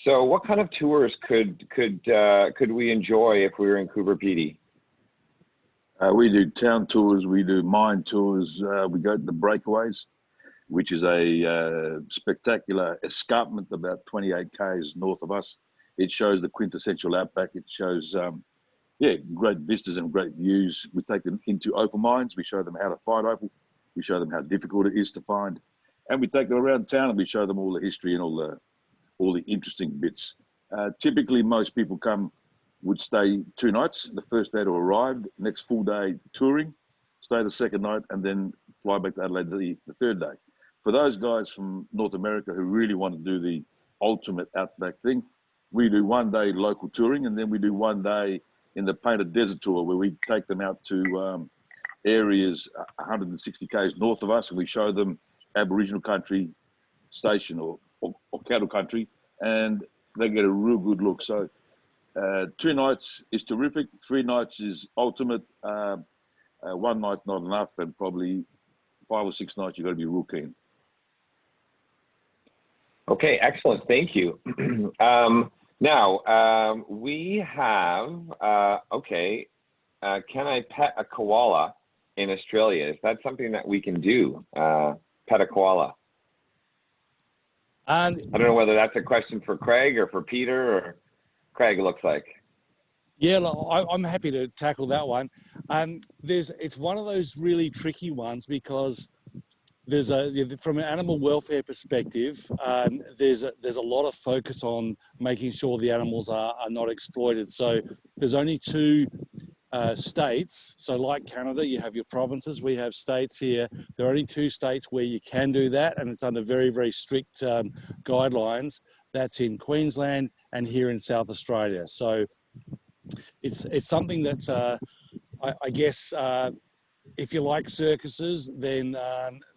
So what kind of tours could we enjoy if we were in Coober Pedy? We do town tours, we do mine tours, we go to the Breakaways, which is a spectacular escarpment about 28 k's north of us. It shows the quintessential outback. It shows, great vistas and great views. We take them into opal mines. We show them how to find opal. We show them how difficult it is to find. And we take them around town and we show them all the history and all the interesting bits. Typically, most people would stay 2 nights. The first day to arrive, next full day touring, stay the second night, and then fly back to Adelaide the third day. For those guys from North America who really want to do the ultimate outback thing, we do 1 day local touring, and then we do 1 day in the Painted Desert Tour, where we take them out to areas 160 k's north of us, and we show them Aboriginal country, station or cattle country, and they get a real good look. So 2 nights is terrific. 3 nights is ultimate. 1 night not enough, and probably 5 or 6 nights you've got to be real keen. Okay, excellent. Thank you. Now, we have, can I pet a koala in Australia? Is that something that we can do, pet a koala? I don't know whether that's a question for Craig or for Peter, or Craig, it looks like. Yeah, look, I'm happy to tackle that one. It's one of those really tricky ones because from an animal welfare perspective, there's a lot of focus on making sure the animals are not exploited. So there's only 2 states. So like Canada, you have your provinces, we have states here. There are only 2 states where you can do that, and it's under very, very strict guidelines. That's in Queensland and here in South Australia. So it's something that I guess if you like circuses, then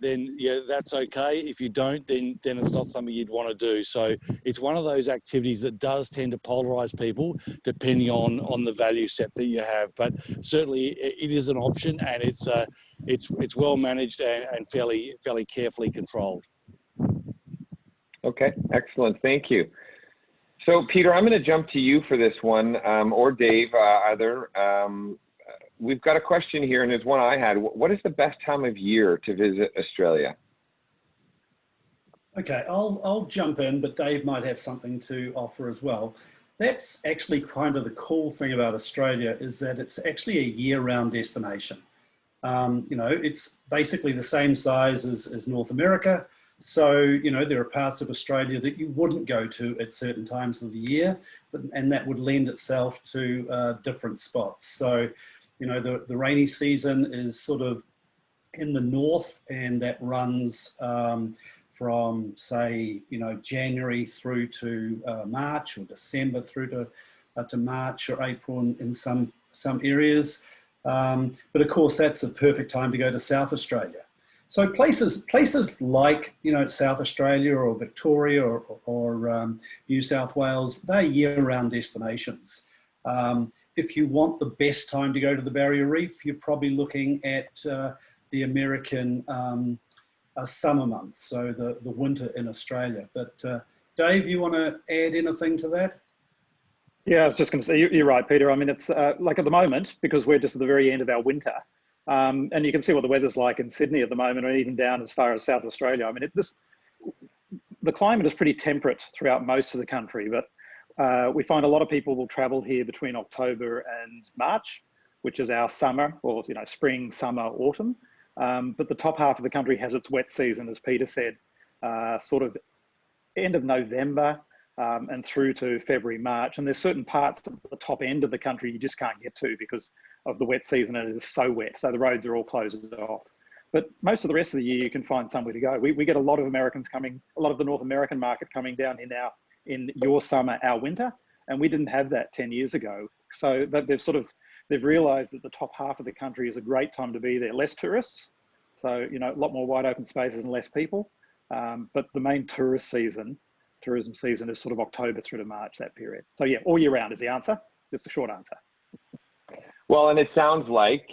yeah, that's okay. If you don't, then it's not something you'd want to do. So it's one of those activities that does tend to polarize people depending on the value set that you have. But certainly it is an option, and it's well managed and fairly carefully controlled. Okay, excellent. Thank you. So Peter, I'm going to jump to you for this one, or Dave, either. We've got a question here, and there's one I had. What is the best time of year to visit Australia? Okay, I'll jump in, but Dave might have something to offer as well. That's actually kind of the cool thing about Australia, is that it's actually a year-round destination. It's basically the same size as North America. So, there are parts of Australia that you wouldn't go to at certain times of the year, and that would lend itself to different spots. So, the rainy season is sort of in the north, and that runs from, say, January through to March, or December through to March or April in some areas. But of course, that's a perfect time to go to South Australia. So places like, South Australia or Victoria or New South Wales, they're year-round destinations. If you want the best time to go to the Barrier Reef, you're probably looking at the American summer months, so the winter in Australia. But Dave, you want to add anything to that? Yeah, I was just going to say, you're right, Peter. I mean, it's like at the moment, because we're just at the very end of our winter, and you can see what the weather's like in Sydney at the moment, or even down as far as South Australia. I mean, the climate is pretty temperate throughout most of the country, but we find a lot of people will travel here between October and March, which is our summer, or spring, summer, autumn. But the top half of the country has its wet season, as Peter said, sort of end of November and through to February, March. And there's certain parts at the top end of the country you just can't get to because of the wet season, and it is so wet. So the roads are all closed off. But most of the rest of the year, you can find somewhere to go. We get a lot of Americans coming, a lot of the North American market coming down here now in your summer, our winter. And we didn't have that 10 years ago. So they've realized that the top half of the country is a great time to be there. Less tourists. So, a lot more wide open spaces and less people. But the main tourism season is sort of October through to March, that period. So yeah, all year round is the answer. Just a short answer. Well, and it sounds like,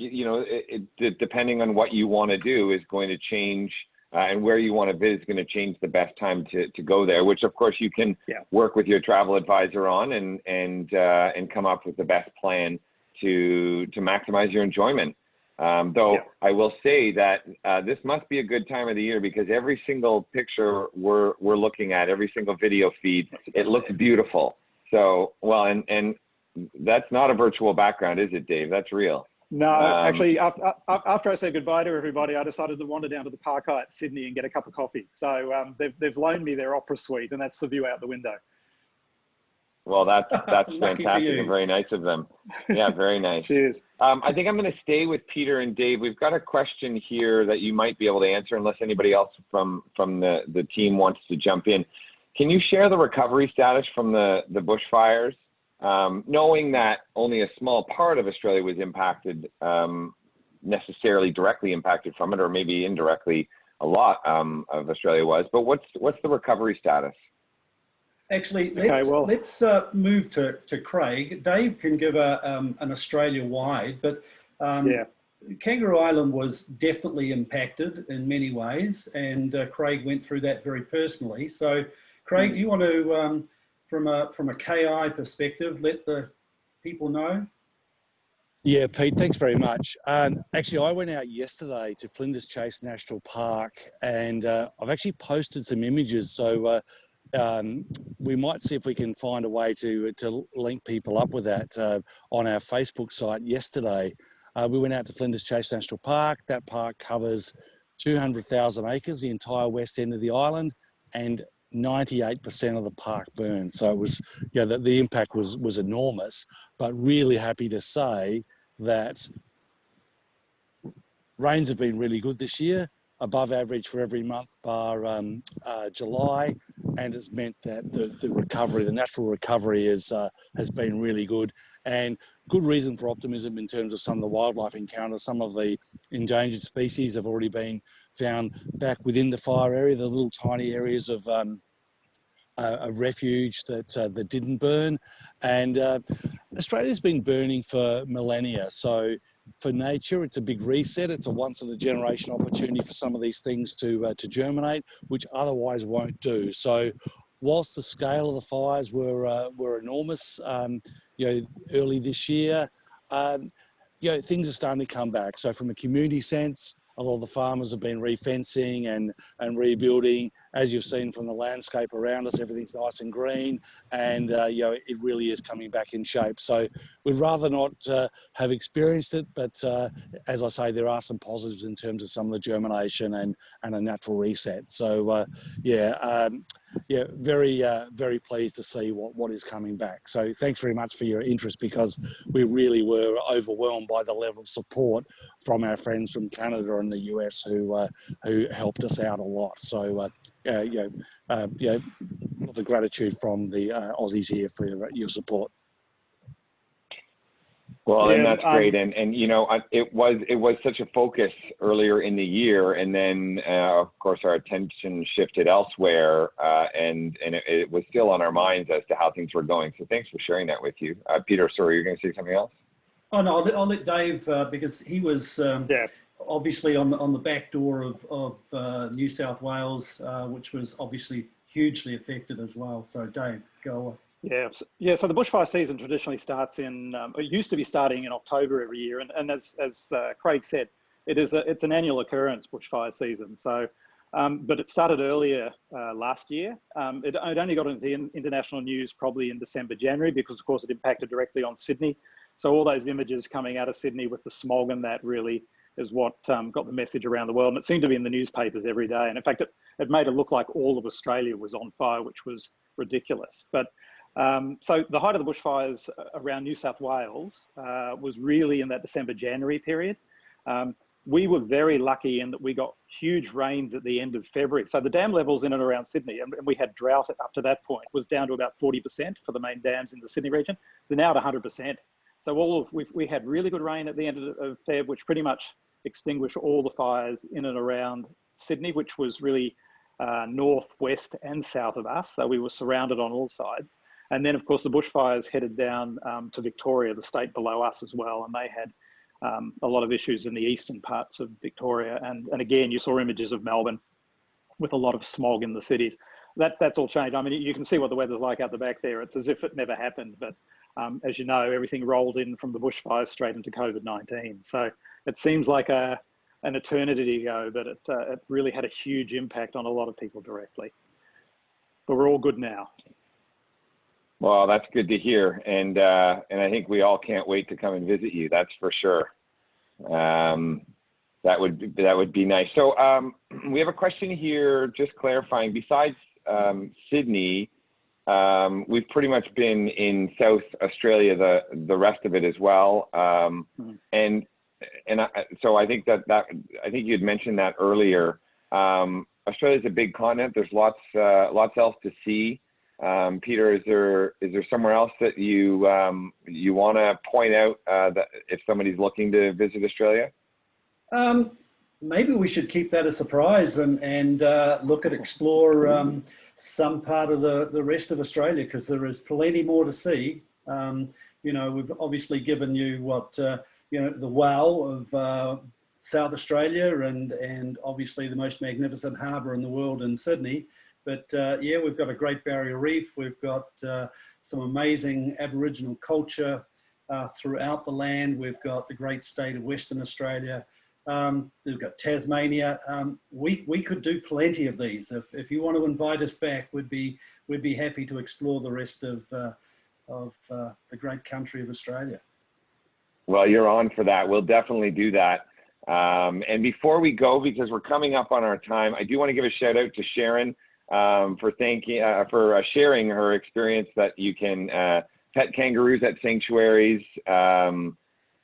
depending on what you want to do is going to change and where you want to visit is going to change the best time to go there, which of course you can work with your travel advisor on and come up with the best plan to maximize your enjoyment. Though I will say that this must be a good time of the year, because every single picture we're looking at, every single video feed, it looks beautiful. So, well, and that's not a virtual background, is it, Dave? That's real. No, actually, after I said goodbye to everybody, I decided to wander down to the Park at Sydney and get a cup of coffee. So they've loaned me their opera suite, and that's the view out the window. Well, that's fantastic and very nice of them. Yeah, very nice. Cheers. I think I'm going to stay with Peter and Dave. We've got a question here that you might be able to answer, unless anybody else from the team wants to jump in. Can you share the recovery status from the bushfires? Knowing that only a small part of Australia was impacted, necessarily directly impacted from it, or maybe indirectly a lot of Australia was, but what's the recovery status? Actually, let's move to Craig. Dave can give an Australia-wide, but Kangaroo Island was definitely impacted in many ways, and Craig went through that very personally. So, Craig, do you want to, from a KI perspective, let the people know? Yeah, Pete, thanks very much. Actually, I went out yesterday to Flinders Chase National Park, and I've actually posted some images. So we might see if we can find a way to link people up with that on our Facebook site yesterday. We went out to Flinders Chase National Park. That park covers 200,000 acres, the entire west end of the island, and 98% of the park burned. So it was, the impact was enormous, but really happy to say that rains have been really good this year, above average for every month bar July, and it's meant that the natural recovery has been really good, and good reason for optimism in terms of some of the wildlife encounters. Some of the endangered species have already been found back within the fire area, the little tiny areas of refuge that didn't burn. And Australia's been burning for millennia, so for nature it's a big reset. It's a once in a generation opportunity for some of these things to germinate, which otherwise won't do. So whilst the scale of the fires were enormous early this year, things are starting to come back. So from a community sense, a lot of the farmers have been refencing and rebuilding. As you've seen from the landscape around us, everything's nice and green, and it really is coming back in shape. So we'd rather not have experienced it, but as I say, there are some positives in terms of some of the germination and a natural reset. So very pleased to see what is coming back. So thanks very much for your interest, because we really were overwhelmed by the level of support from our friends from Canada and the US who helped us out a lot. So the gratitude from the Aussies here for your support. Well, and that's great, and it was such a focus earlier in the year, and then of course our attention shifted elsewhere, and it was still on our minds as to how things were going. So thanks for sharing that with you, Peter. Sorry, you're going to say something else? Oh no, I'll let Dave because he was obviously on the back door of New South Wales, which was obviously hugely affected as well. So Dave, go on. Yeah. So the bushfire season traditionally starts it used to be starting in October every year, and as Craig said, it's an annual occurrence, bushfire season. So, but it started earlier last year. It only got into the international news probably in December, January, because of course it impacted directly on Sydney. So all those images coming out of Sydney with the smog and that really is what got the message around the world. And it seemed to be in the newspapers every day. And in fact, it made it look like all of Australia was on fire, which was ridiculous. But so the height of the bushfires around New South Wales was really in that December, January period. We were very lucky in that we got huge rains at the end of February. So the dam levels in and around Sydney, and we had drought up to that point, was down to about 40% for the main dams in the Sydney region. They're now at 100%. So we had really good rain at the end of Feb, which pretty much extinguished all the fires in and around Sydney, which was really north, west and south of us. So we were surrounded on all sides. And then of course the bushfires headed down to Victoria, the state below us as well. And they had a lot of issues in the eastern parts of Victoria. And again, you saw images of Melbourne with a lot of smog in the cities. That's all changed. I mean, you can see what the weather's like out the back there. It's as if it never happened. But as you know, everything rolled in from the bushfires straight into COVID-19. So it seems like an eternity ago, but it really had a huge impact on a lot of people directly. But we're all good now. Well, that's good to hear, and I think we all can't wait to come and visit you. That's for sure. That would be nice. So we have a question here, just clarifying. Besides Sydney, we've pretty much been in South Australia the rest of it as well. So I think I think you had mentioned that earlier. Australia is a big continent. There's lots else to see. Peter, is there somewhere else that you want to point out that if somebody's looking to visit Australia? Maybe we should keep that a surprise and look at explore some part of the rest of Australia, because there is plenty more to see. You know, we've obviously given you what you know, the wow of South Australia and obviously the most magnificent harbour in the world in Sydney. But yeah, we've got a great barrier reef. We've got some amazing Aboriginal culture throughout the land. We've got the great state of Western Australia. We've got Tasmania. We could do plenty of these. If you want to invite us back, we'd be happy to explore the rest of the great country of Australia. Well, you're on for that. We'll definitely do that. And before we go, because we're coming up on our time, I do want to give a shout out to Sharon for sharing her experience that you can pet kangaroos at sanctuaries.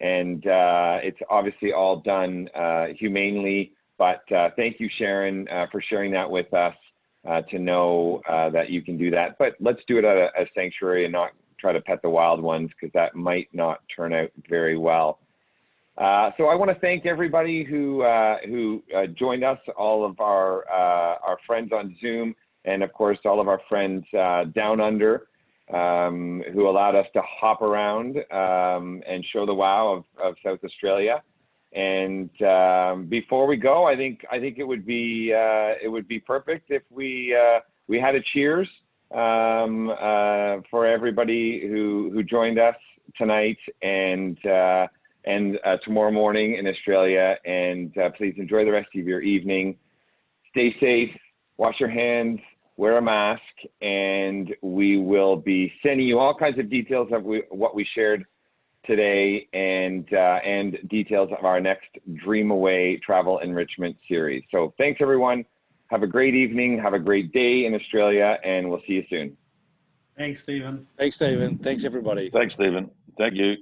And it's obviously all done humanely, but thank you, Sharon, for sharing that with us to know that you can do that. But let's do it at a sanctuary and not try to pet the wild ones, because that might not turn out very well. So I want to thank everybody who joined us, all of our friends on Zoom, and of course all of our friends down under, who allowed us to hop around and show the wow of South Australia. And before we go, I think it would be perfect if we had a cheers for everybody who joined us tonight and tomorrow morning in Australia. And please enjoy the rest of your evening. Stay safe, wash your hands, wear a mask, and we will be sending you all kinds of details of what we shared today and details of our next Dream Away Travel Enrichment series. So thanks, everyone. Have a great evening. Have a great day in Australia, and we'll see you soon. Thanks, Stephen. Thanks, Stephen. Thanks, everybody. Thanks, Stephen. Thank you.